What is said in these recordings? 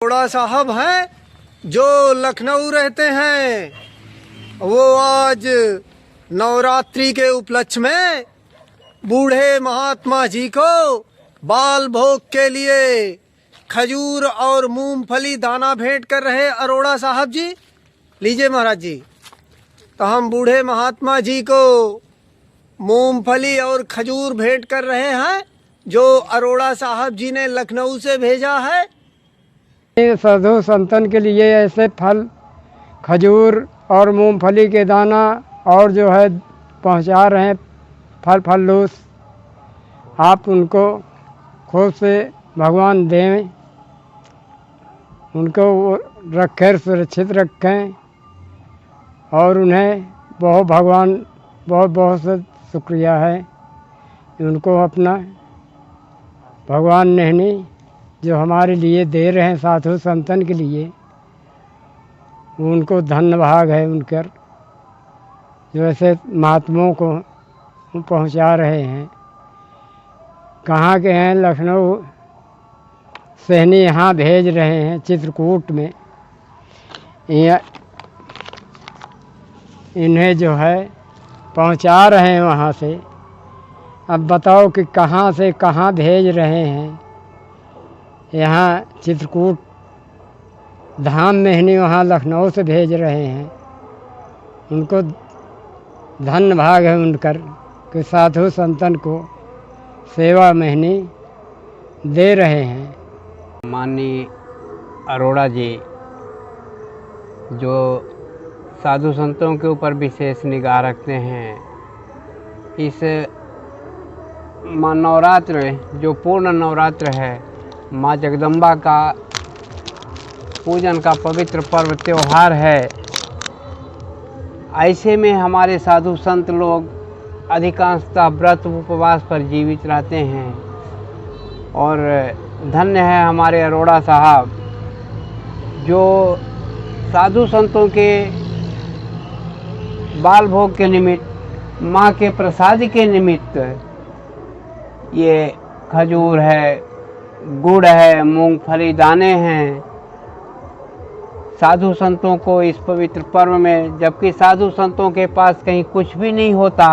अरोड़ा साहब हैं जो लखनऊ रहते हैं, वो आज नवरात्रि के उपलक्ष्य में बूढ़े महात्मा जी को बाल भोग के लिए खजूर और मूंगफली दाना भेंट कर रहे अरोड़ा साहब जी। लीजिए महाराज जी, तो हम बूढ़े महात्मा जी को मूंगफली और खजूर भेंट कर रहे हैं जो अरोड़ा साहब जी ने लखनऊ से भेजा है। साधु संतन के लिए ऐसे फल, खजूर और मूंगफली के दाना और जो है पहुंचा रहे हैं फल फलूस। आप उनको खूब से भगवान दें, उनको रखें, सुरक्षित रखें और उन्हें भगवान बहुत से शुक्रिया है। उनको अपना भगवान नेहनी जो हमारे लिए दे रहे हैं साधु संतन के लिए, उनको धन्य भाग है उनकर, जो ऐसे महात्माओं को पहुंचा रहे हैं। कहाँ के हैं? लखनऊ सहनी यहाँ भेज रहे हैं, चित्रकूट में। इन्हें जो है पहुंचा रहे हैं वहाँ से। अब बताओ कि कहाँ से कहाँ भेज रहे हैं। यहाँ चित्रकूट धाम मेहनी वहाँ लखनऊ से भेज रहे हैं। उनको धन्य भाग है उनकर कि साधु संतन को सेवा मेहनी दे रहे हैं। माननीय अरोड़ा जी जो साधु संतों के ऊपर विशेष निगाह रखते हैं, इस नवरात्र जो पूर्ण नवरात्र है, माँ जगदम्बा का पूजन का पवित्र पर्व त्यौहार है। ऐसे में हमारे साधु संत लोग अधिकांशतः व्रत उपवास पर जीवित रहते हैं और धन्य है हमारे अरोड़ा साहब जो साधु संतों के बाल भोग के निमित्त, माँ के प्रसाद के निमित्त ये खजूर है, गुड़ है, मूंगफली दाने हैं साधु संतों को इस पवित्र पर्व में। जबकि साधु संतों के पास कहीं कुछ भी नहीं होता,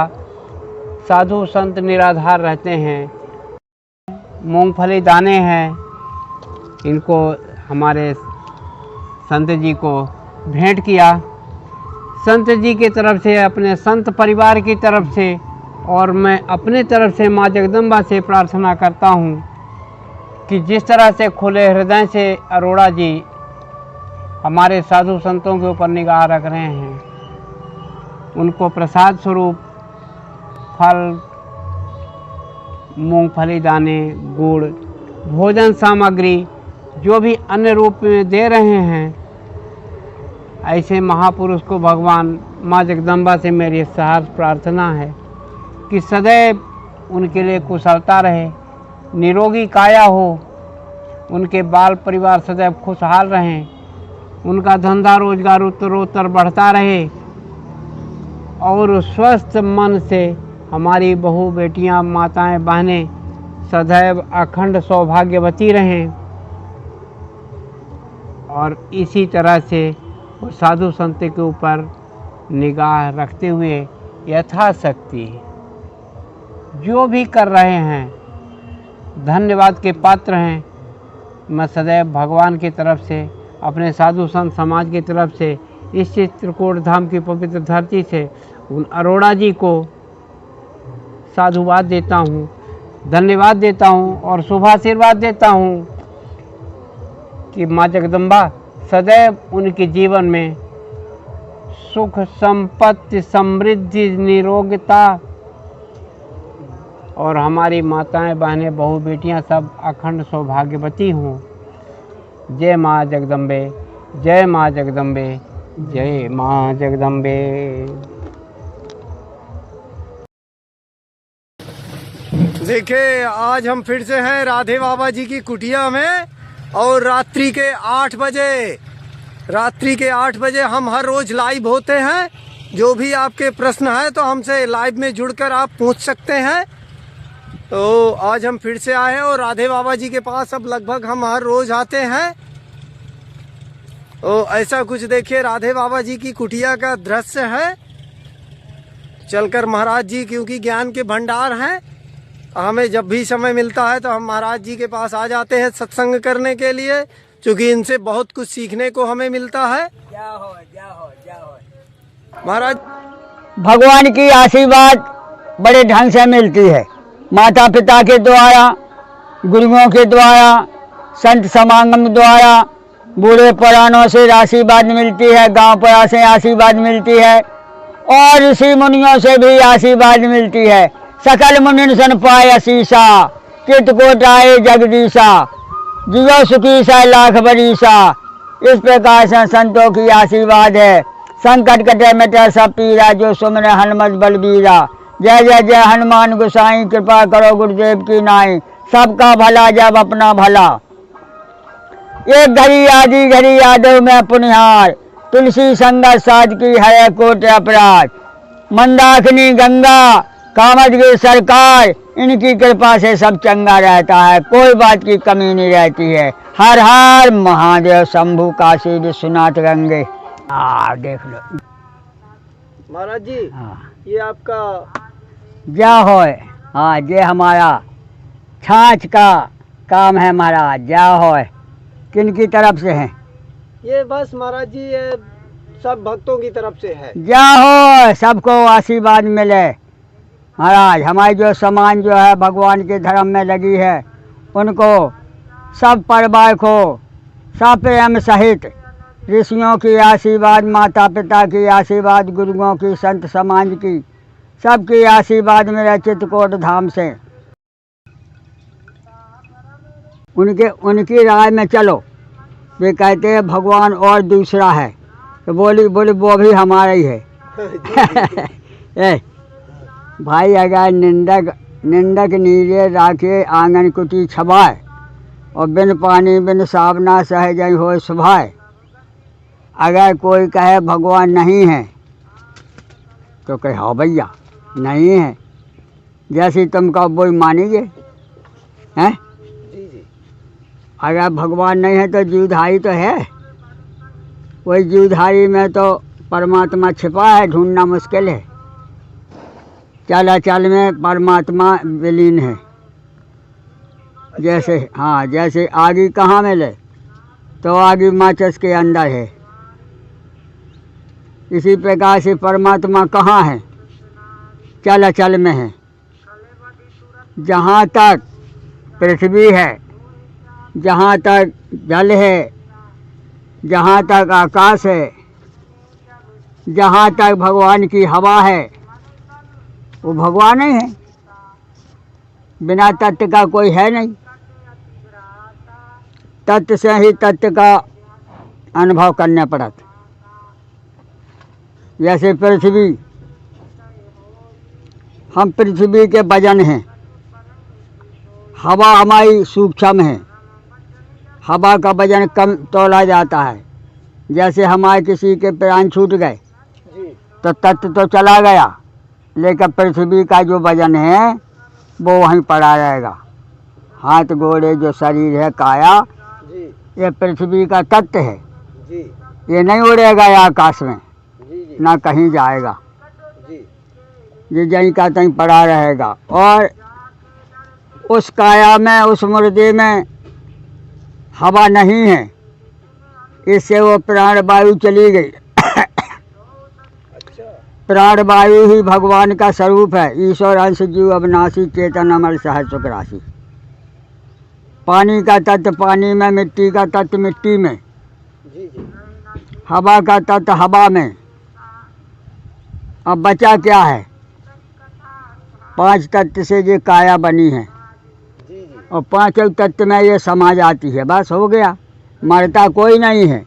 साधु संत निराधार रहते हैं। मूंगफली दाने हैं, इनको हमारे संत जी को भेंट किया। संत जी की तरफ से, अपने संत परिवार की तरफ से और मैं अपने तरफ से माँ जगदम्बा से प्रार्थना करता हूँ कि जिस तरह से खुले हृदय से अरोड़ा जी हमारे साधु संतों के ऊपर निगाह रख रहे हैं, उनको प्रसाद स्वरूप फल, मूंगफली दाने, गुड़, भोजन सामग्री जो भी अन्य रूप में दे रहे हैं, ऐसे महापुरुष को भगवान माँ जगदम्बा से मेरी सहर्ष प्रार्थना है कि सदैव उनके लिए कुशलता रहे, निरोगी काया हो, उनके बाल परिवार सदैव खुशहाल रहें, उनका धंधा रोजगार उत्तरोत्तर बढ़ता रहे और स्वस्थ मन से हमारी बहू बेटियां, माताएं, बहनें सदैव अखंड सौभाग्यवती रहें। और इसी तरह से वो साधु संत के ऊपर निगाह रखते हुए यथाशक्ति जो भी कर रहे हैं धन्यवाद के पात्र हैं। मैं सदैव भगवान की तरफ से, अपने साधु संत समाज की तरफ से, इस चित्रकूट धाम की पवित्र धरती से उन अरोड़ा जी को साधुवाद देता हूँ, धन्यवाद देता हूँ और शुभाशीर्वाद देता हूँ कि माँ जगदम्बा सदैव उनके जीवन में सुख, संपत्ति, समृद्धि, निरोगता और हमारी माताएं, बहनें, बहू बेटियां सब अखंड सौभाग्यवती हों। जय माँ जगदम्बे, जय माँ जगदम्बे, जय माँ जगदम्बे। देखिए, आज हम फिर से हैं राधे बाबा जी की कुटिया में और रात्रि के 8 बजे हम हर रोज लाइव होते हैं। जो भी आपके प्रश्न है तो हमसे लाइव में जुड़कर आप पूछ सकते हैं। तो आज हम फिर से आए हैं और राधे बाबा जी के पास अब लगभग हम हर रोज आते हैं ओ ऐसा कुछ देखिए राधे बाबा जी की कुटिया का दृश्य है। चलकर महाराज जी क्योंकि ज्ञान के भंडार हैं, हमें जब भी समय मिलता है तो हम महाराज जी के पास आ जाते हैं सत्संग करने के लिए, क्योंकि इनसे बहुत कुछ सीखने को हमें मिलता है। महाराज भगवान की आशीर्वाद बड़े ढंग से मिलती है, माता पिता के द्वारा, गुरुओं के द्वारा, संत समागम द्वारा, बूढ़े पुरानों से आशीर्वाद मिलती है, गांव पड़ा से आशीर्वाद मिलती है और ऋषि मुनियों से भी आशीर्वाद मिलती है। सकल मुनिन सन पाए असीसा, कित कोट आए जगदीशा, जियो सुखी सा लाख बरीसा। इस प्रकार से संतों की आशीर्वाद है। संकट कटे मिटे सब पीरा, जो सुमरे हनुमत बलबीरा। जय जय जय हनुमान गोसाई, कृपा करो गुरुदेव की नाई। सबका भला जब अपना भला, एक घड़ी आदि घड़ी यादव में पुनिहार। तुलसी संगत साध की है कोट अपराध। मंदाकिनी गंगा कामदगिरी सरकार, इनकी कृपा से सब चंगा रहता है, कोई बात की कमी नहीं रहती है। हर हर महादेव शंभु काशी विश्वनाथ गंगे। देख लो महाराज जी, हाँ ये आपका जय होय। हाँ ये हमारा छाछ का काम है महाराज। जय होय किन की तरफ से है? ये बस महाराज जी ये सब भक्तों की तरफ से है। जय हो, सबको आशीर्वाद मिले महाराज। हमारी जो समाज जो है भगवान के धर्म में लगी है, उनको सब परिवार को सब प्रेम सहित ऋषियों की आशीर्वाद, माता पिता की आशीर्वाद, गुरुओं की, संत समाज की, सबकी आशीर्वाद मिले चित्रकूट धाम से। उनकी राय में चलो। वे कहते हैं भगवान और दूसरा है, तो बोली वो भी हमारा ही है। ए, भाई अगर निंदक नीरे राखे आंगन कुटी छबाए, और बिन पानी बिन सावना सहज हो सुभाए। अगर कोई कहे भगवान नहीं है तो कहे हाँ भैया नहीं है, जैसे तुम कहो वो मानेंगे हैं। अगर भगवान नहीं है तो जीवधारी तो है, वही जीवधारी में तो परमात्मा छिपा है, ढूंढना मुश्किल है। चल अचल में परमात्मा विलीन है। जैसे हाँ, जैसे आगी कहाँ मिले तो आगी माचिस के अंदर है, इसी प्रकार से परमात्मा कहाँ है? चल अचल में है। जहाँ तक पृथ्वी है, जहाँ तक जल है, जहाँ तक आकाश है, जहाँ तक भगवान की हवा है, वो भगवान ही है। बिना तत्व का कोई है नहीं। तत्व से ही तत्व का अनुभव करना पड़ता। जैसे पृथ्वी, हम पृथ्वी के वजन हैं। हवा हमारी सूक्ष्म है, हवा का वजन कम तोला जाता है। जैसे हमारे किसी के प्राण छूट गए तो तत्व तो चला गया, लेकिन पृथ्वी का जो वजन है वो वहीं पड़ा रहेगा। हाथ गोड़े जो शरीर है काया, ये पृथ्वी का तत्व है। ये नहीं उड़ेगा आकाश में, ना कहीं जाएगा, ये जहीं का तहीं पड़ा रहेगा। और उस काया में, उस मुर्दे में हवा नहीं है, इससे वो प्राण वायु चली गई। प्राण वायु ही भगवान का स्वरूप है। ईश्वर अंश जीव अविनाशी, चेतन अमर सहज सुख राशि। पानी का तत्व पानी में, मिट्टी का तत्व मिट्टी में, हवा का तत्व हवा में। अब बचा क्या है? 5 तत्व से ये काया बनी है, और 5 तत्व में ये समा जाती है। बस हो गया। मरता कोई नहीं है,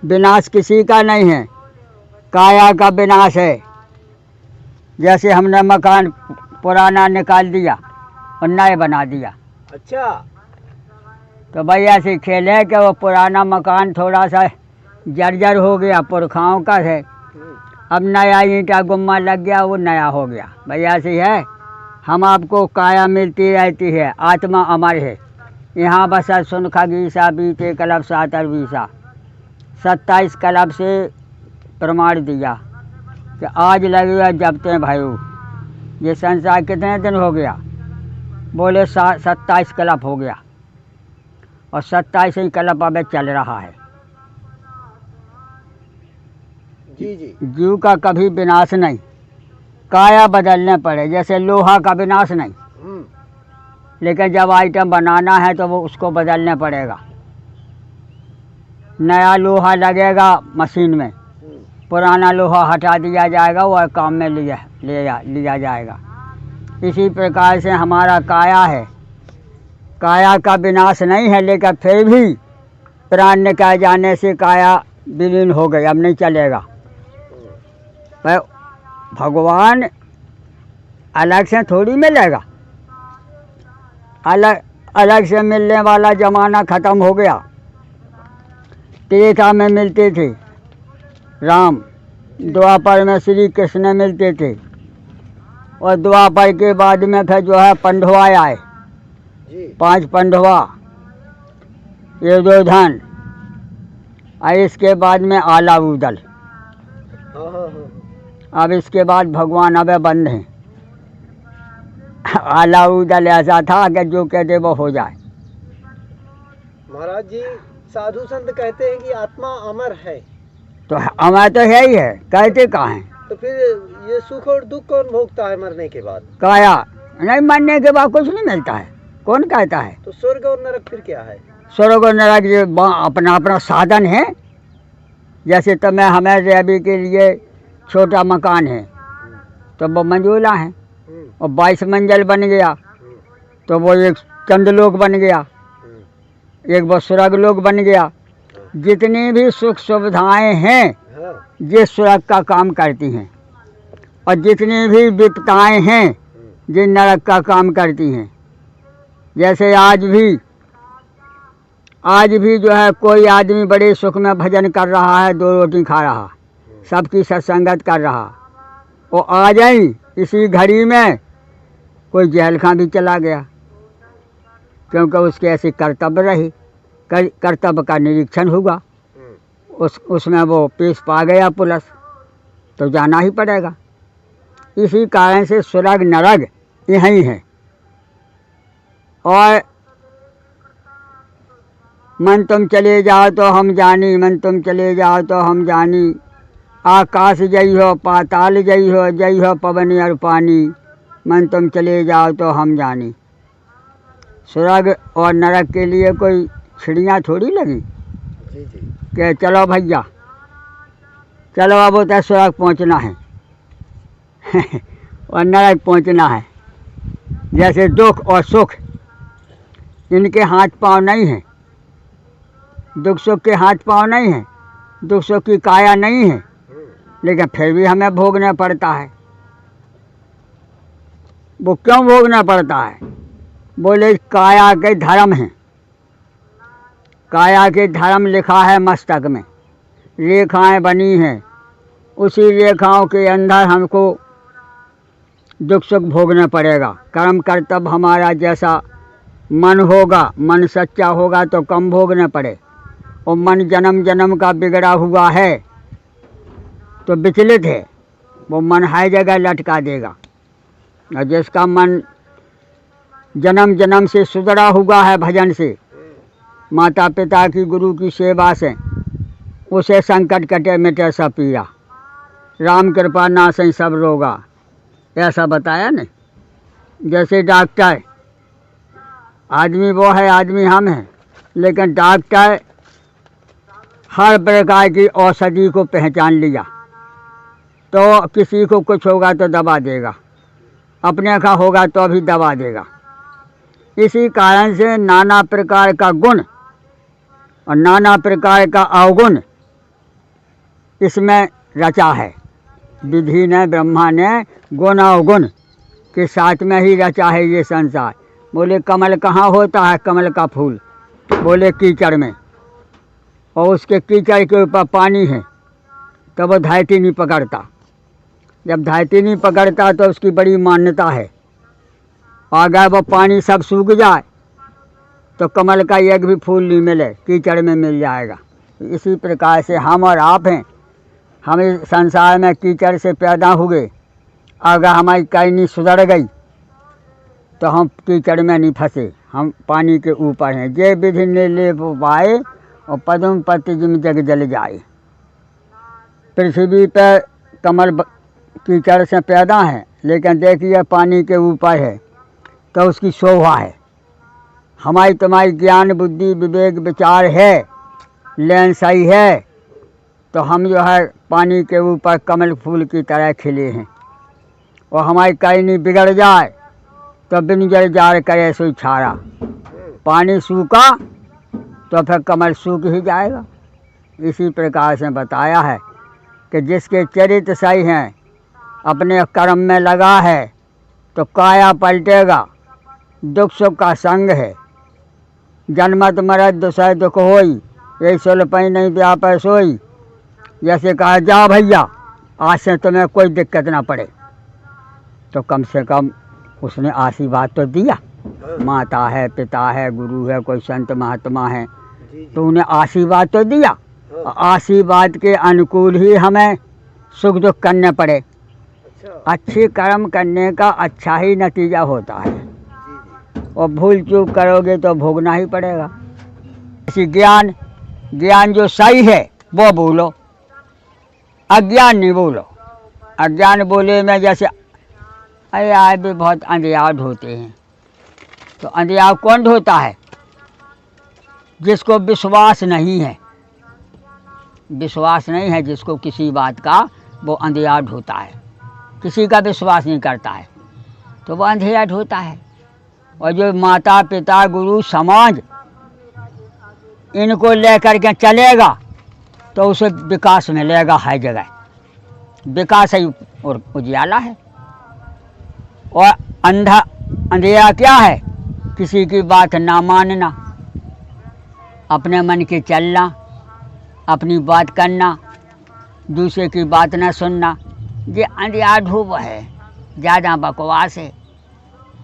विनाश किसी का नहीं है, काया का विनाश है। जैसे हमने मकान पुराना निकाल दिया और नए बना दिया, अच्छा, तो भाई ऐसे खेल है कि वो पुराना मकान थोड़ा सा जर्जर हो गया, पुरखाओं का है, अब नया ईंटा गुम्मा लग गया, वो नया हो गया। भाई ऐसी है। हम आपको काया मिलती रहती है, आत्मा अमर है। यहाँ बस सुनखा गीसा बीते कलब सातर बीसा। 27 कलब से प्रमाण दिया कि आज लगेगा जबते भाइयों। ये संसार कितने दिन हो गया? बोले 27 कल्प हो गया और 27 ही कल्प अब चल रहा है। जी जी। जीव का कभी विनाश नहीं, काया बदलने पड़े। जैसे लोहा का विनाश नहीं, लेकिन जब आइटम बनाना है तो वो उसको बदलने पड़ेगा। नया लोहा लगेगा मशीन में, पुराना लोहा हटा दिया जाएगा, वह काम में लिया जाएगा। इसी प्रकार से हमारा काया है, काया का विनाश नहीं है, लेकिन फिर भी प्राण निकाल जाने से काया विलीन हो गई, अब नहीं चलेगा। पर भगवान अलग से थोड़ी मिलेगा, अलग से मिलने वाला ज़माना ख़त्म हो गया। त्रेता में मिलते थे राम, द्वापर में श्री कृष्ण मिलते थे, और द्वापर के बाद में फिर जो है पंडवा आए, 5 पंडवा, ये दुर्योधन, और इसके बाद में आला उदल। अब इसके बाद भगवान अब बंद हैं। आला उदल ऐसा था कि जो कह दे वो हो जाए। महाराज जी, साधु संत कहते हैं कि आत्मा अमर है, तो अमर तो है ही है, कहते कहाँ हैं? तो फिर ये सुख और दुख कौन भोगता है मरने के बाद? काया नहीं, मरने के बाद कुछ नहीं मिलता है, कौन कहता है? तो स्वर्ग और नरक फिर क्या है? स्वर्ग और नरक ये अपना अपना साधन है। जैसे तो मैं हमें रहने के लिए छोटा मकान है तो वो मंजिला है, और 22 मंजिल बन गया तो वो एक चंद्रलोक बन गया, एक वो स्वर्ग लोक बन गया। जितनी भी सुख सुविधाएं हैं ये स्वर्ग का काम करती हैं, और जितनी भी विपदाएं हैं ये नरक का काम करती हैं। जैसे आज भी जो है कोई आदमी बड़े सुख में भजन कर रहा है, 2 रोटी खा रहा, सबकी सत्संगत कर रहा, वो आ जाए इसी घड़ी में कोई जेल खां भी चला गया, क्योंकि उसके ऐसे कर्तव्य रही, कर्तव्य का निरीक्षण हुआ, उसमें वो पेश पा गया पुलिस, तो जाना ही पड़ेगा। इसी कारण से स्वर्ग नरक यहीं है। और मन तुम चले जाओ तो हम जानी, मन तुम चले जाओ तो हम जानी, आकाश जई हो पाताल जई हो पवन और पानी, मन तुम चले जाओ तो हम जानी। स्वर्ग और नरक के लिए कोई छिड़ियाँ थोड़ी लगी कि चलो भैया चलो अब होता है स्वर्ग पहुँचना है और नरक पहुँचना है। जैसे दुख और सुख इनके हाथ पांव नहीं हैं, दुख सुख के हाथ पांव नहीं हैं, दुख सुख की काया नहीं है, लेकिन फिर भी हमें भोगना पड़ता है। वो क्यों भोगना पड़ता है? बोले काया के धर्म हैं, काया के धर्म लिखा है मस्तक में, रेखाएं बनी हैं, उसी रेखाओं के अंदर हमको दुख सुख भोगना पड़ेगा। कर्म कर्तव्य हमारा जैसा मन होगा, मन सच्चा होगा तो कम भोगने पड़े, और मन जन्म जन्म का बिगड़ा हुआ है तो विचलित है, वो मन हर जगह लटका देगा। और जिसका मन जन्म जन्म से सुधरा हुआ है भजन से, माता पिता की गुरु की सेवा से, उसे संकट कटे मिटे सब पीरा, राम कृपा नासै सब रोगा, ऐसा बताया नहीं। जैसे डॉक्टर, आदमी वो है, आदमी हम हैं, लेकिन डॉक्टर हर प्रकार की औषधि को पहचान लिया, तो किसी को कुछ होगा तो दवा देगा, अपने का होगा तो भी दवा देगा। इसी कारण से नाना प्रकार का गुण और नाना प्रकार का अवगुण इसमें रचा है। विधि ने, ब्रह्मा ने गुण अवगुण के साथ में ही रचा है ये संसार। बोले कमल कहाँ होता है? कमल का फूल, बोले कीचड़ में, और उसके कीचड़ के ऊपर पानी है तो वो धरती नहीं पकड़ता। जब धरती नहीं पकड़ता तो उसकी बड़ी मान्यता है, अगर वो पानी सब सूख जाए तो कमल का एक भी फूल नहीं मिले, कीचड़ में मिल जाएगा। इसी प्रकार से हम और आप हैं। हम इस संसार में कीचड़ से पैदा हुए, अगर हमारी कैनी सुधर गई तो हम कीचड़ में नहीं फंसे, हम पानी के ऊपर हैं। जे विधि निर्लेप पाए और पद्म पत्र जिम जग जल जाए। पृथ्वी पर कमल कीचड़ से पैदा है, लेकिन देखिए पानी के ऊपर है तो उसकी शोभा है। हमारी तुम्हारी ज्ञान बुद्धि विवेक विचार है, लेन सही है, तो हम जो है पानी के ऊपर कमल फूल की तरह खिले हैं। और हमारी कैनी बिगड़ जाए तो बिन जल जार करे सो छारा। पानी सूखा तो फिर कमल सूख ही जाएगा। इसी प्रकार से बताया है कि जिसके चरित्र सही हैं, अपने कर्म में लगा है, तो काया पलटेगा। दुख सुख का संग है, जन्मत मरत दुसह दुख होई, यही सुल पई नहीं व्यापै सोई। जैसे कहा जा भैया आज से तुम्हें कोई दिक्कत ना पड़े, तो कम से कम उसने आशीर्वाद तो दिया। माता है, पिता है, गुरु है, कोई संत महात्मा है, तो उन्हें आशीर्वाद तो दिया। आशीर्वाद के अनुकूल ही हमें सुख दुख करने पड़े। अच्छे कर्म करने का अच्छा ही नतीजा होता है, और भूल चूक करोगे तो भोगना ही पड़ेगा। ऐसी ज्ञान जो सही है वो बोलो, अज्ञान नहीं बोलो। अज्ञान बोले में जैसे अरे आए भी बहुत अंधियार ढोते हैं, तो अंधियार कौन ढोता है? जिसको विश्वास नहीं है, विश्वास नहीं है जिसको किसी बात का, वो अंधियार ढोता है। किसी का विश्वास नहीं करता है तो वो अंधेरा ढोता है। और जो माता पिता गुरु समाज इनको लेकर के चलेगा तो उसे विकास मिलेगा। हर जगह विकास ही और उजियाला है। और अंधेरा क्या है? किसी की बात ना मानना, अपने मन के चलना, अपनी बात करना, दूसरे की बात ना सुनना, ये अंधियार धूप है, ज़्यादा बकवास है।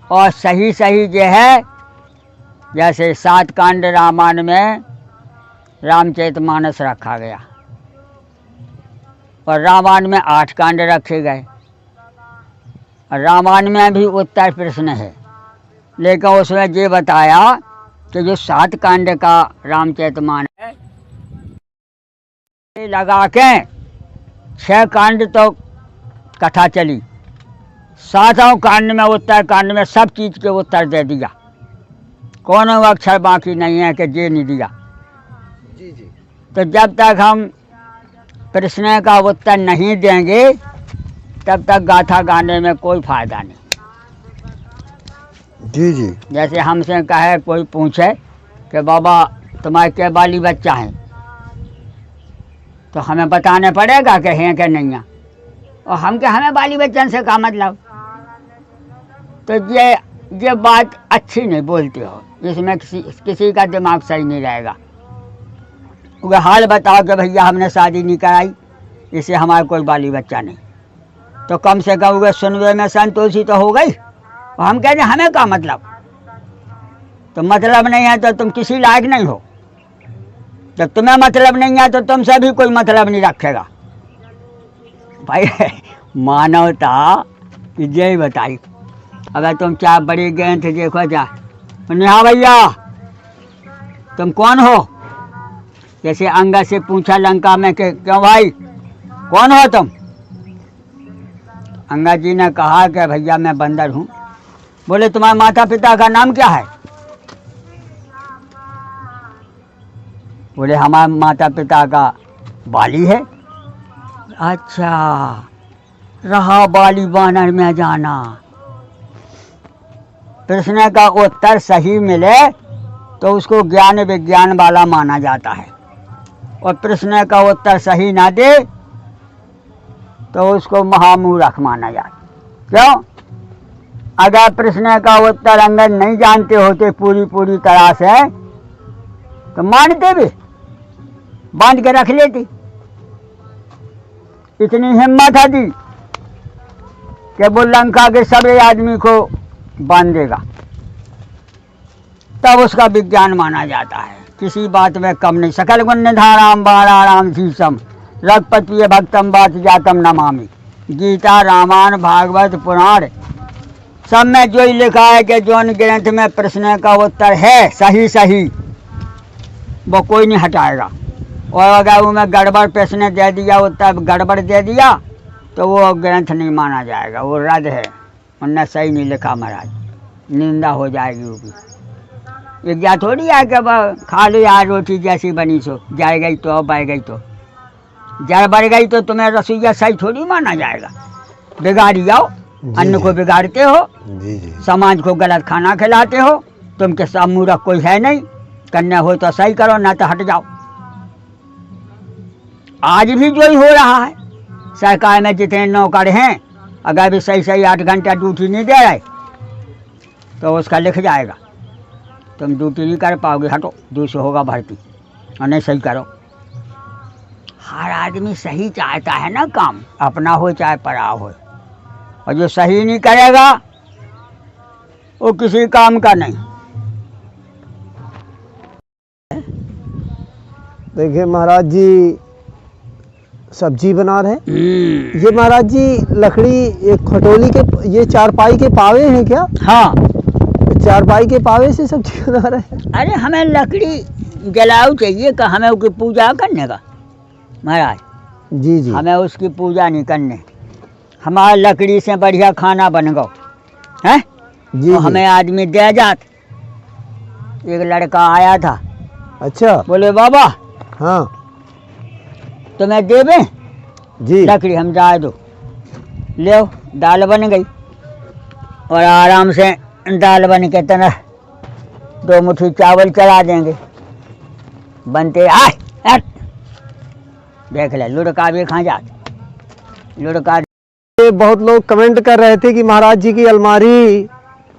और सही सही जो है, जैसे 7 कांड रामायण में रामचरितमानस रखा गया और रामायण में 8 कांड रखे गए। रामायण में भी उत्तर प्रश्न है, लेकिन उसमें ये बताया कि जो 7 कांड का रामचरितमानस है लगा के 6 कांड तो कथा चली, 7वां कांड में उत्तर कांड में सब चीज़ के उत्तर दे दिया। कौन अक्षर बाकी नहीं है कि ये नहीं दिया। जी जी। तो जब तक हम प्रश्न का उत्तर नहीं देंगे तब तक गाथा गाने में कोई फायदा नहीं। जी जी। जैसे हमसे कहे कोई पूछे कि बाबा तुम्हारे क्या बाली बच्चा हैं, तो हमें बताने पड़ेगा कि हैं कि नहीं है। और हम क्या, हमें बाली बच्चन से का मतलब? तो ये बात अच्छी नहीं बोलते हो, इसमें किसी का दिमाग सही नहीं रहेगा। वो हाल बताओ कि भैया हमने शादी नहीं कराई, इससे हमारा कोई बाली बच्चा नहीं, तो कम से कम वो सुनवे में संतोषी तो हो गई। और हम कहते हैं हमें का मतलब? तो मतलब नहीं है तो तुम किसी लायक नहीं हो। जब तुम्हें मतलब नहीं है तो तुमसे भी कोई मतलब नहीं रखेगा। भाई मानवता यही बताई। अगर तुम चार बड़ी गए थे, देखो जा हाँ भैया तुम कौन हो? जैसे अंगद से पूछा लंका में कि क्यों भाई कौन हो तुम? अंगद जी ने कहा कि भैया मैं बंदर हूँ। बोले तुम्हारे माता पिता का नाम क्या है? बोले हमारे माता पिता का बाली है। अच्छा, रहा बाली बानर में जाना। प्रश्न का उत्तर सही मिले तो उसको ज्ञान विज्ञान वाला माना जाता है, और प्रश्न का उत्तर सही ना दे तो उसको महामूर्ख माना जाता। क्यों? अगर प्रश्न का उत्तर अंगद नहीं जानते होते पूरी तरह से तो मानते भी, बांध के रख लेती। इतनी हिम्मत है दी कि वो लंका के सभी आदमी को बांध देगा, तब उसका विज्ञान माना जाता है। किसी बात में कम नहीं। सकल गुण निधाराम बाणाराम शीशम रघुपति भक्तम बात जातम नमामि। गीता रामायण भागवत पुराण सब में जो ही लिखा है कि जौन ग्रंथ में प्रश्न का उत्तर है सही वो कोई नहीं हटाएगा। और अगर वो में गड़बड़ प्रश्न दे दिया, उत्तर गड़बड़ दे दिया तो वो ग्रंथ नहीं माना जाएगा, वो रद्द है। उनने सही नहीं लिखा महाराज, निंदा हो जाएगी वो भी। एक जा थोड़ी है कि खा लो यार रोटी जैसी बनी सो, जाए गई तो बह गई तो जड़ बढ़ गई तो तुम्हें रसोईया सही थोड़ी माना जाएगा। बिगाड़ी जाओ, अन्न को बिगाड़ते हो, समाज को गलत खाना खिलाते हो। तुम के साथ मूर्ख कोई है नहीं, करना हो तो सही करो, ना तो हट जाओ। आज भी जो ही हो रहा है, सरकार में जितने नौकर हैं अगर भी सही 8 घंटा ड्यूटी नहीं दे रहे तो उसका लिख जाएगा, तुम ड्यूटी नहीं कर पाओगे, हटो, दूसरा होगा भर्ती, और नहीं सही करो। हर आदमी सही चाहता है ना, काम अपना हो चाहे पराया हो, और जो सही नहीं करेगा वो किसी काम का नहीं। देखिए महाराज जी सब्जी बना रहे हैं। ये महाराज जी लकड़ी एक खटोली के, ये चारपाई के पावे हैं क्या? हाँ, चारपाई के पावे से सब्जी बना रहे हैं। अरे हमें लकड़ी जलाऊ चाहिए कि हमें उसकी पूजा करने का महाराज। जी जी, हमें उसकी पूजा नहीं करने, हमारा लकड़ी से बढ़िया खाना बन गो है जी, तो जी। हमें आदमी दे जात। एक लड़का आया था, अच्छा, बोले बाबा हाँ तुम्हें देवे जी, लकड़ी, हम जाए दो, ले दाल बन गई। और आराम से दाल बन के तरह 2 मुट्ठी चावल चढ़ा देंगे, बनते आए हट। देख ले लुढ़का भी खा जात, लुढ़का। ये बहुत लोग कमेंट कर रहे थे कि महाराज जी की अलमारी,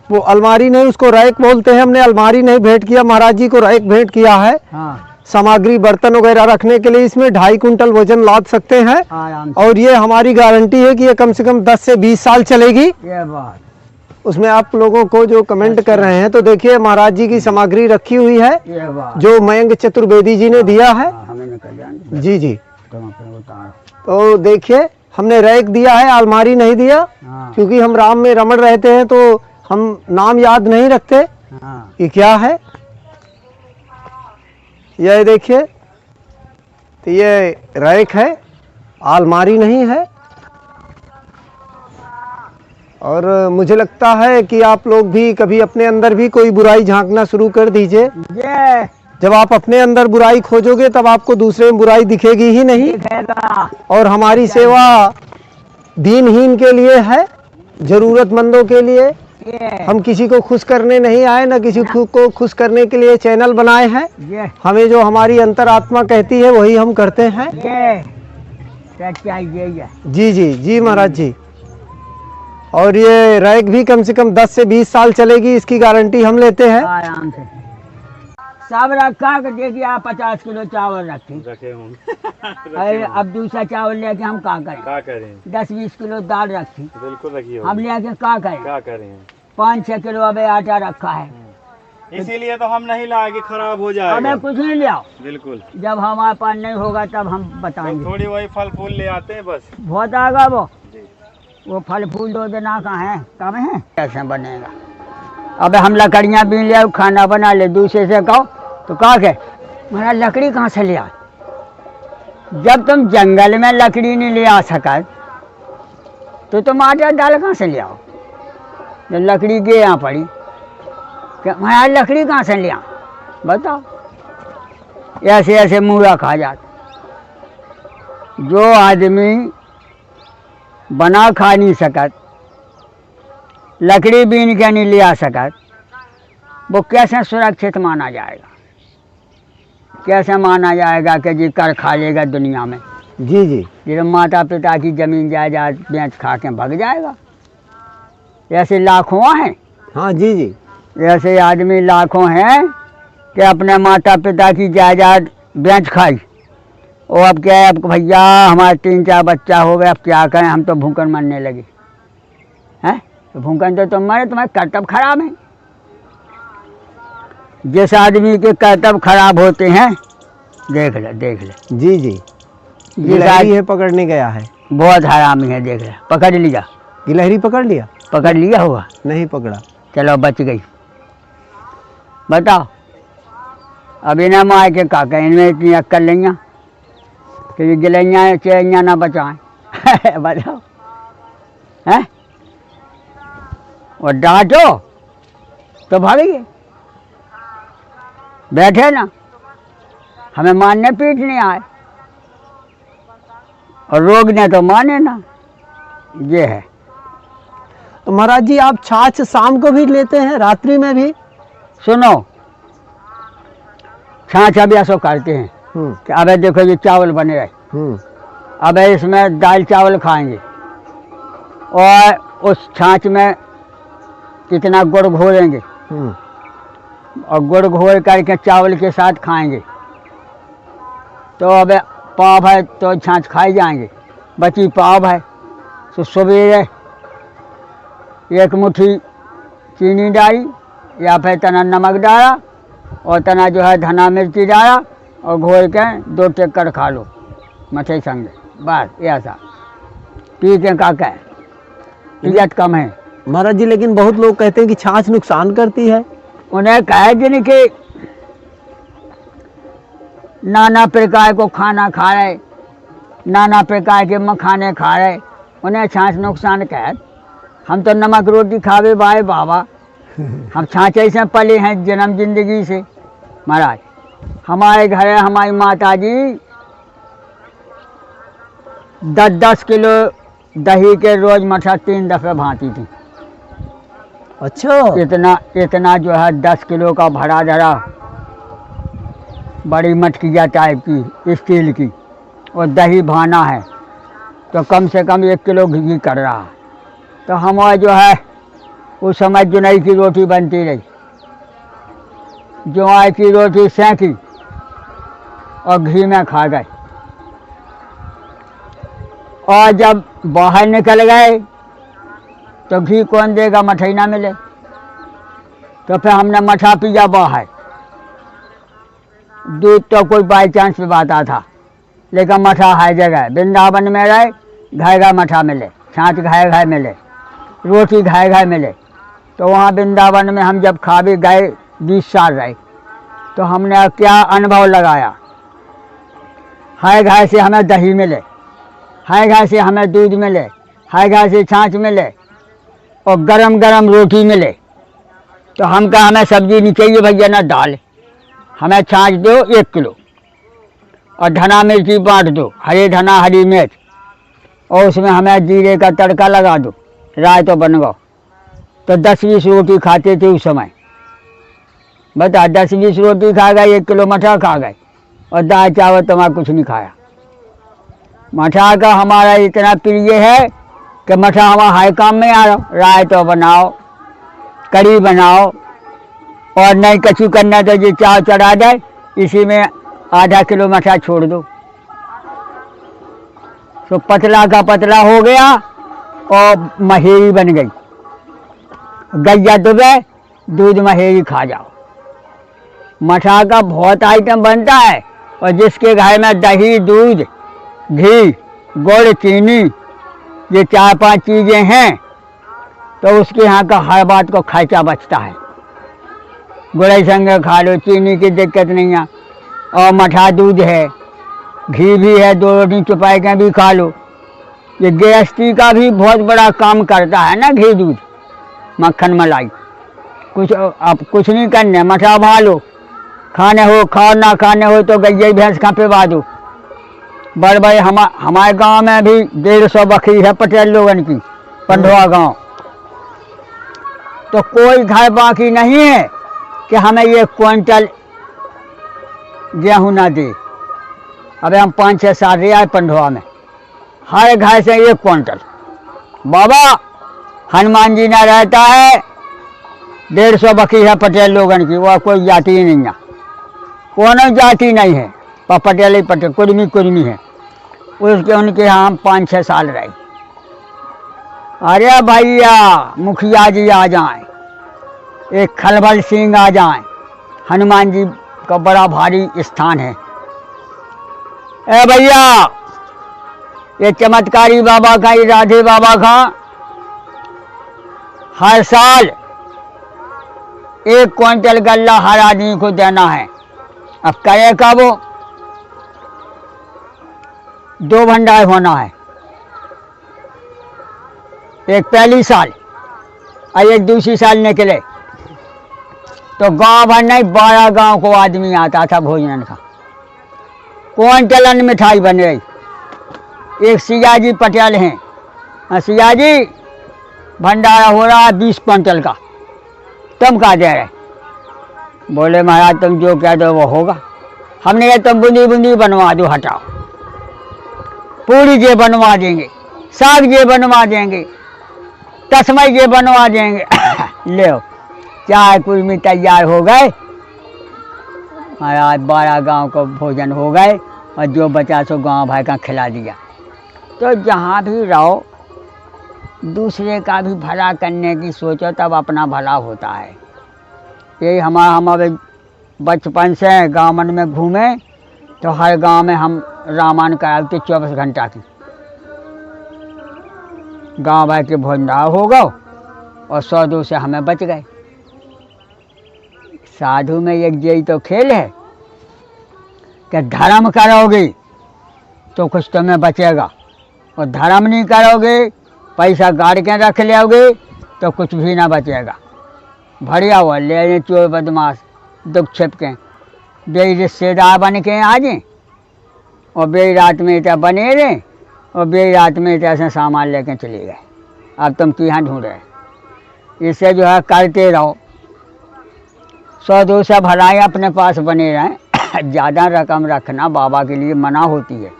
वो अलमारी नहीं उसको रैक बोलते हैं, हमने अलमारी नहीं भेंट किया, महाराज जी को रैक भेंट किया है। हाँ, सामग्री बर्तन वगैरह रखने के लिए इसमें 2.5 कुंटल वजन लाद सकते हैं। आराम से। और ये हमारी गारंटी है कि ये कम से कम 10 से 20 साल चलेगी। ये बात उसमें आप लोगों को जो कमेंट कर रहे हैं तो देखिए महाराज जी की सामग्री रखी हुई है ये बात जो मयंक चतुर्वेदी जी ने दिया है। हमें निकल जाने जी जी, तुम अपने उतारो। तो देखिए हमने रैक दिया है, अलमारी नहीं दिया, हाँ, क्योंकि हम राम में रमण रहते हैं तो हम नाम याद नहीं रखते हाँ, कि क्या है। यह देखिए, तो ये रैक है, अलमारी नहीं है। और मुझे लगता है कि आप लोग भी कभी अपने अंदर भी कोई बुराई झांकना शुरू कर दीजिए। ये जब आप अपने अंदर बुराई खोजोगे तब आपको दूसरे में बुराई दिखेगी ही नहीं। दिखेगा। और हमारी सेवा दीनहीन के लिए है, जरूरतमंदों के लिए। ये हम किसी को खुश करने नहीं आए, न किसी को खुश करने के लिए चैनल बनाए हैं। ये हमें जो हमारी अंतरात्मा कहती है वही हम करते हैं। ये सच्चाई यही है। जी जी जी महाराज जी। और ये रैक भी कम से कम 10 से 20 साल चलेगी, इसकी गारंटी हम लेते हैं। आराम से सब रखा के देखिए, आप 50 किलो चावल रखे अरे अब दूसरा चावल लेके हम क्या करें? 10-20 किलो दाल रखी, बिल्कुल रखी हम लेके क्या करें? क्या करें? 5-6 किलो अबे आटा रखा है, इसीलिए तो हम नहीं लाए कि खराब हो जाएगा। हमें कुछ नहीं ले आओ, बिल्कुल, जब हमारे पास नहीं होगा तब हम तो बताएंगे। थोड़ी वही फल फूल ले आते हैं बस। बहुत आएगा जी। वो फल फूल 2 दिन कहाँ है, कम है, कैसे बनेगा? अबे हम लकड़ियाँ भी ले आओ, खाना बना ले, दूसरे से कहो तो कहा के मेरा लकड़ी कहाँ से ले आ? जब तुम जंगल में लकड़ी नहीं ले आ सका तो तुम आटा दाल कहाँ से ले आओ? जब लकड़ी के यहाँ पड़ी, क्या मेरा लकड़ी कहाँ से ले आ? बताओ। ऐसे ऐसे मुँह खा जाते। जो आदमी बना खा नहीं सकत, लकड़ी बीन के नहीं ले आ सकत, वो कैसे सुरक्षित माना जाएगा? कैसे माना जाएगा कि जी कर खा लेगा दुनिया में? जी जी, जिस माता पिता की जमीन जायदाद बेच खा के भाग जाएगा। ऐसे लाखों हैं। हाँ जी जी, ऐसे आदमी लाखों हैं कि अपने माता पिता की जायदाद बेच खाई। और अब क्या है, अब भैया हमारे 3-4 बच्चा हो गए, अब क्या करें, हम तो भूखन मरने लगे हैं। तो भूखन तो तुम मरे, तुम्हारे कर्तव्य खराब है। जिस आदमी के कर्तव्य खराब होते हैं, देख ले देख ले, जी जी, गिलहरी है पकड़ने गया है। बहुत हरामी है, देख ले, पकड़ लिया। गिलहरी पकड़ लिया? पकड़ लिया होगा, नहीं पकड़ा। चलो बच गई। बताओ अब इन्हें मार के का कहें, इनमें इतनी अक्कल नहीं है कि ये गिलहरियाँ चेरियाँ ना बचाएं। बताओ हैं, और डांटो तो भागेंगे, बैठे ना हमें मारने पीटने आए, और रोकने तो माने ना, ये है। तो महाराज जी आप छाछ शाम को भी लेते हैं, रात्रि में भी? सुनो, छाछ अभी ऐसा करते हैं कि अब देखो ये चावल बने रहे, अब इसमें दाल चावल खाएंगे, और उस छाछ में कितना गुड़ घोलेंगे, और गुड़ घोल करके चावल के साथ खाएंगे, तो अब पाव है तो छाछ खाई जाएंगे, बची पाव है तो सवेरे एक मुट्ठी चीनी डाली, या फिर तना नमक डाला, और तना जो है धना मिर्ची डाला, और घोल के 2 टेक्कर खा लो मठे संगे, बस ऐसा पी के का कह इज्जत कम है। महाराज जी लेकिन बहुत लोग कहते हैं कि छाछ नुकसान करती है। उन्हें कहे जिनके नाना प्रकार को खाना खा रहे, नाना प्रकार के मखाने खा रहे, उन्हें छाछ नुकसान कहे। हम तो नमक रोटी खावे भाई बाबा, हम छाछे से पले हैं जन्म जिंदगी से। महाराज हमारे घर है, हमारी माता जी 10-10 किलो दही के रोज मठा 3 दफे भांती थी। अच्छा, इतना जो है 10 किलो का भरा धरा बड़ी मटकिया टाइप की स्टील की, और दही भाना है तो कम से कम 1 किलो घी कर रहा है। तो हमारा जो है उस समय जुनई की रोटी बनती रही, जुआई की रोटी सेंकी और घी में खा गए, और जब बाहर निकल गए तो घी कौन देगा, मठई ना मिले, तो फिर हमने मठा पिया बाहर। दूध तो कोई बाई चांस पे आता था, लेकिन मठा हर जगह, वृंदावन में रहे घर घर मठा मिले, छाछ घर घर मिले, रोटी घर घर मिले। तो वहाँ वृंदावन में हम जब खा भी गए 20 साल रहे, तो हमने क्या अनुभव लगाया, हर घर से हमें दही मिले, हर घर से हमें दूध मिले, हर घर से छाछ मिले, और गरम गरम रोटी मिले। तो हम कहा हमें सब्जी नहीं चाहिए भैया, ना दाल, हमें छाछ दो 1 किलो, और धना मिर्ची बांट दो, हरे धना हरी मिर्च, और उसमें हमें जीरे का तड़का लगा दो, राय तो बन गो। तो 10-20 रोटी खाते थे उस समय। बता 10-20 रोटी खा गए, 1 किलो मठा खा गए, और दाल चावल तो हमारा कुछ नहीं खाया। मठा का हमारा इतना प्रिय है कि मठा हमारा हर काम में आ रहा। राय तो बनाओ, कड़ी बनाओ, और नहीं कचू करना तो ये चाव चढ़ा जाए, इसी में आधा किलो मठा छोड़ दो, तो पतला का पतला हो गया, और महेरी बन गई। गैया दुबे दूध महेरी खा जाओ। मठा का बहुत आइटम बनता है, और जिसके घर में दही दूध घी गुड़ चीनी ये 4-5 चीज़ें हैं, तो उसके यहाँ का हर बात को खर्चा बचता है। गुड़ संग खा लो, चीनी की दिक्कत नहीं है, और मठा दूध है, घी भी है, 2 रोटी चुपाई के भी खा लो। ये गैस्ट्रिक का भी बहुत बड़ा काम करता है ना, घी दूध मक्खन मलाई। कुछ अब कुछ नहीं करने, मठा भालो, खाने हो खाओ, ना खाने हो तो गैया भैंस खा पे बादो। बड़े हमारे गांव में भी 150 बकरी है पटेल लोगन की, पंडवा गांव। तो कोई घर बाकी नहीं है कि हमें 1 क्विंटल गेहूं ना दे। अबे हम 5-6 साल रहे आए पंडवा में, हर घर से 1 क्विंटल। बाबा हनुमान जी ना रहता है, 150 बकरी है पटेल लोगन की, वह कोई जाति ही नहीं है, कोनो जाति नहीं है, पर पटेल ही पटेल, कुर्मी है। उसके उनके यहाँ हम 5-6 साल रहे। अरे भैया मुखिया जी आ जाएं, एक खलबल सिंह आ जाएं, हनुमान जी का बड़ा भारी स्थान है। ए भैया, ये चमत्कारी बाबा का, ये राधे बाबा का हर साल 1 क्विंटल गल्ला हर आदमी को देना है। अब करे का वो 2 भंडार होना है, एक पहली साल और एक दूसरी साल निकले तो गांव भर नहीं 12 गांव को आदमी आता था भोजन का। क्विंटल मिठाई बन रही। एक सियाजी पटेल हैं, सियाजी भंडारा हो रहा है 20 क्विंटल का, तुम क्या दे रहे? बोले महाराज तुम जो कह दो वो होगा। हमने कहा तुम बूंदी बूंदी बनवा दो, हटाओ। पूरी जे बनवा देंगे, साग जे बनवा देंगे, तस्मई जे बनवा देंगे। ले चाय कुर्मी तैयार हो गए महाराज। 12 गांव को भोजन हो गए और जो बचा सो गांव भाई का खिला दिया। तो जहाँ भी रहो दूसरे का भी भला करने की सोचो, तब अपना भला होता है। यही हमारे बचपन से गाँव मन में घूमे तो हर गांव में हम रामायण कराते 24 घंटा की। गांव भाई के भोजनार हो गए और 100-200 से हमें बच गए। साधु में एक यही तो खेल है कि धर्म करोगे तो कुछ तुम्हें बचेगा, और धर्म नहीं करोगे, पैसा गाड़ के रख लोगे तो कुछ भी ना बचेगा। बढ़िया हुआ ले चोर बदमाश दुख छिप के बे रिश्तेदार बन के आ जाए और बे रात में इतना बने रहे और बे रात में इतना से सामान लेके चले गए। अब तुम कहाँ ढूंढे? इससे जो है करते रहो, 100-200 भलाई अपने पास बने रहें। ज़्यादा रकम रखना बाबा के लिए मना होती है।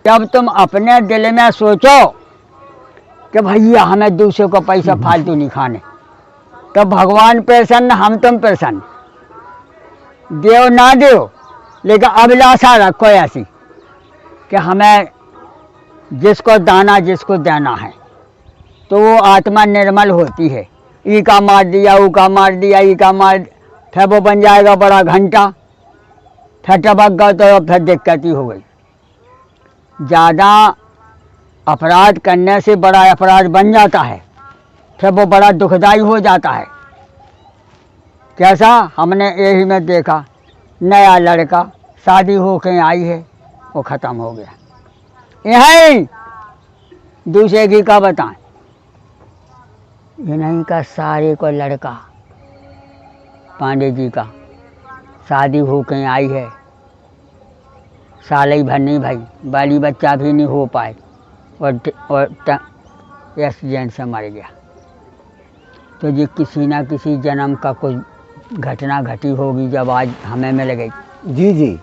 जब तुम अपने दिल में सोचो कि भैया हमें दूसरे को पैसा फालतू नहीं खाने, तो भगवान प्रसन्न, हम तुम प्रसन्न। देव ना देव, लेकिन अभिलाषा रखो ऐसी कि हमें जिसको दाना जिसको देना है, तो वो आत्मा निर्मल होती है। ई का मार दिया, ऊ का मार दिया, ई का मार, फिर वो बन जाएगा बड़ा घंटा, फिर टपक गया तो फिर दिक्कत ही हो गई। ज़्यादा अपराध करने से बड़ा अपराध बन जाता है, फिर वो बड़ा दुखदाई हो जाता है। कैसा? हमने यही में देखा, नया लड़का शादी हो के आई है, वो ख़त्म हो गया। यही दूसरे की का बताएं, इन्हीं का सारे को लड़का पांडे जी का शादी हो के आई है, साल ही भर नहीं भाई, बाली बच्चा भी नहीं हो पाए और एक्सीडेंट से मर गया। तो ये किसी ना किसी जन्म का कुछ घटना घटी होगी जब आज हमें मिल गई। जी जी।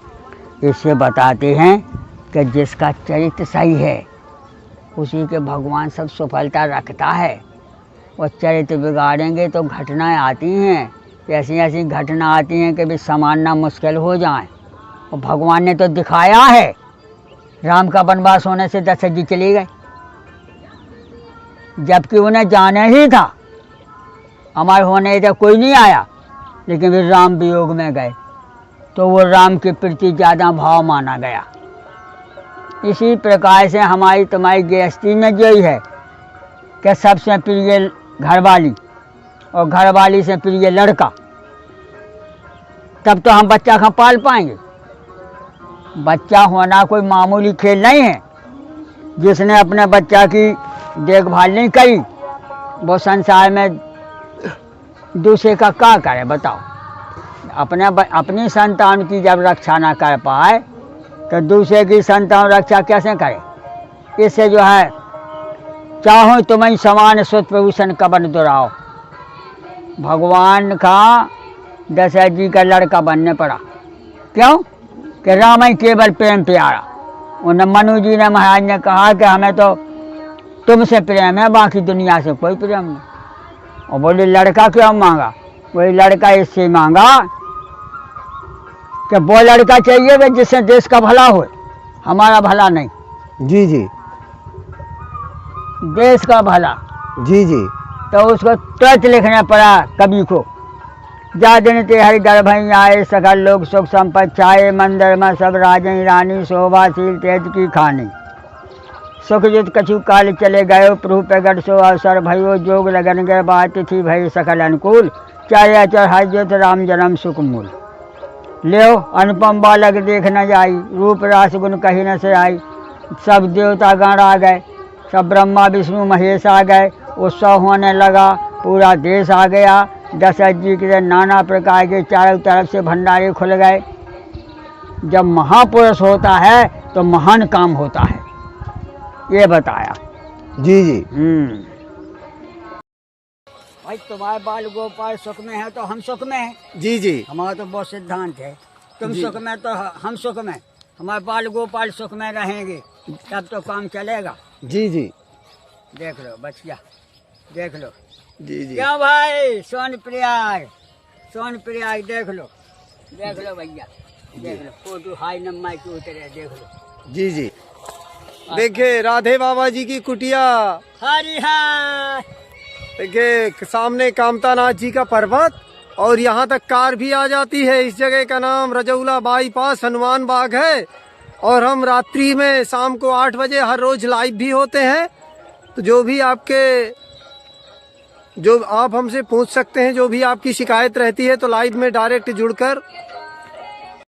इससे बताते हैं कि जिसका चरित्र सही है उसी के भगवान सब सफलता रखता है, और चरित्र बिगाड़ेंगे तो घटनाएं आती हैं, ऐसी ऐसी घटना आती हैं कि भी संभालना मुश्किल हो जाए। और भगवान ने तो दिखाया है, राम का वनवास होने से दशरथ जी चले गए, जबकि उन्हें जाना ही था, अमर होने तो कोई नहीं आया, लेकिन फिर राम वियोग में गए तो वो राम के प्रति ज़्यादा भाव माना गया। इसी प्रकार से हमारी तुम्हारी गृहस्थी में जो ही है कि सबसे प्रिय घरवाली और घरवाली से प्रिय लड़का, तब तो हम बच्चा का पाल पाएंगे। बच्चा होना कोई मामूली खेल नहीं है। जिसने अपने बच्चा की देखभाल नहीं करी वो संसार में दूसरे का क्या करे बताओ। अपनी संतान की जब रक्षा ना कर पाए तो दूसरे की संतान रक्षा कैसे करे। इससे जो है चाहो तुम्हें समान सुत प्रभूषण कबन दुराओ। भगवान का दशरथ जी का लड़का बनने पड़ा, क्यों कि राम ही केवल प्रेम प्यारा। उन मनु जी ने महाराज ने कहा कि हमें तो तुमसे प्रेम है, बाकी दुनिया से कोई प्रेम नहीं। और बोले लड़का क्यों मांगा? वही लड़का इससे मांगा कि वो लड़का चाहिए वे जिससे देश का भला हो, हमारा भला नहीं। जी जी। देश का भला। जी जी। तो उसको तुरंत लिखना पड़ा कवि को जा दिन ते हरि गर्भ आए, सकल लोग सुख संपत्ति छाए, मंदिर में सब राजन रानी, शोभाशील तेज की खानी। सुख युद्ध कछु काल चले गए, प्रभु प्रगट सो अवसर भयो, जोग लगन गए बात तिथि भई सकल अनुकूल, चाहे अचर हर ज्योत राम जन्म सुख मूल। ल्यो अनुपम बालक देख न जाई, रूप रास गुण कही न से आई। सब देवता गण आ गए, सब ब्रह्मा विष्णु महेश आ गए, उत्सव होने लगा, पूरा देश आ गया। दशरथ जी के नाना प्रकार के चारों तरफ से भंडारे खुल गए। जब महापुरुष होता है तो महान काम होता है, ये बताया। जी जी। भाई तुम्हारे बाल गोपाल सुख में है तो हम सुख में हैं। जी जी। हमारा तो बहुत सिद्धांत है, तुम सुख में तो हम सुख में, हमारे बाल गोपाल सुख में रहेंगे तब तो काम चलेगा। जी जी। देख लो बचिया, देख लो। जी जी। क्या भाई सोन प्रयाग देख लो भैया, देख लो फोटो हाई नम्मा के उतरे, देख लो। जी जी। देखिए राधे बाबा जी की कुटिया, हरिहर देखिए सामने कामतानाथ जी का पर्वत, और यहाँ तक कार भी आ जाती है। इस जगह का नाम रजौला बाईपास हनुमान बाग है। और हम रात्रि में शाम को 8 बजे हर रोज लाइव भी होते हैं। तो जो आप हमसे पूछ सकते हैं, जो भी आपकी शिकायत रहती है तो लाइव में डायरेक्ट जुड़कर